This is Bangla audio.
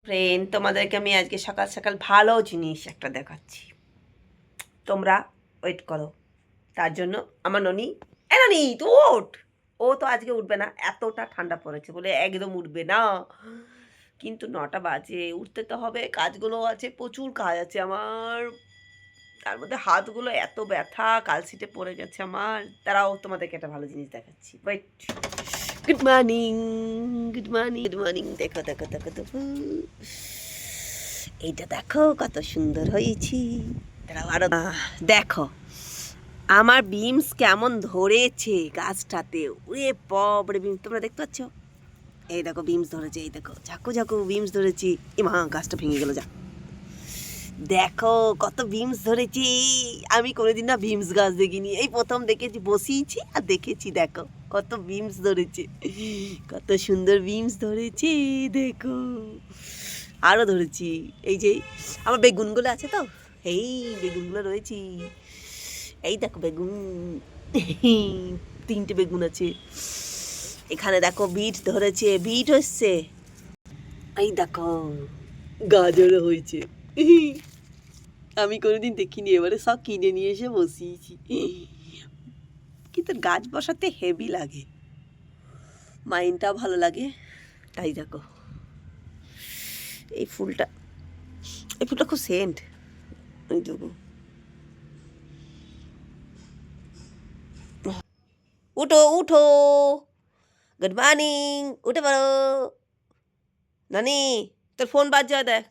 ফ্রেন্ড, তোমাদেরকে আমি আজকে সকাল সকাল ভালো জিনিস একটা দেখাচ্ছি। তোমরা ওয়েট করো। তার জন্য আমার ননি, ননি তুই ওঠ। ও তো আজকে উঠবে না, এতটা ঠান্ডা পড়েছে বলে একদম উঠবে না। কিন্তু 9টা বাজে, উঠতে তো হবে, কাজগুলো আছে, প্রচুর কাজ আছে আমার। তার মধ্যে হাতগুলো এত ব্যথা, কালশিটে পড়ে গেছে আমার। তারাও তোমাদেরকে একটা ভালো জিনিস দেখাচ্ছি, wait. Good morning, good morning, good morning. দেখো দেখো দেখো দেখো, এইটা দেখো কত সুন্দর হয়েছি। দাঁড়াও আরো দেখো আমার বিমস কেমন ধরেছে গাছটাতে। ওরে বাপরে, বিমস তোমরা দেখতে পাচ্ছ? এই দেখো বিমস ধরেছে, এই দেখো ঝাঁকু ঝাঁকু বিমস ধরেছি। এ মা, গাছটা ভেঙে গেল। যা দেখো কত বিমস ধরেছি। আমি কোনোদিন না বিমস গাছ দেখিনি, এই প্রথম দেখেছি, বসিয়েছি আর দেখেছি। দেখো কত বিমস ধরেছে, কত সুন্দর বিমস ধরেছি। দেখো আরও ধরেছি। এই যে আমার বেগুনগুলো আছে তো, এই বেগুনগুলো রয়েছি। এই দেখো বেগুন, 3টে বেগুন আছে এখানে। দেখো বিট ধরেছে, বিট হচ্ছে। এই দেখো গাজরও হয়েছে। আমি কোনোদিন দেখিনি, এবারে সব কিনে নিয়ে এসে বসিয়েছি। কিন্তু গাছ বসাতে হেভি লাগে, মাইন্ডটাও ভালো লাগে। তাই দেখো এই ফুলটা, এই ফুলটা খুব সেন্ট। ওই দেখো, উঠো উঠো, গুড মর্নিং, উঠে পড়ো। নানি তোর ফোন বাজছে, দেখ।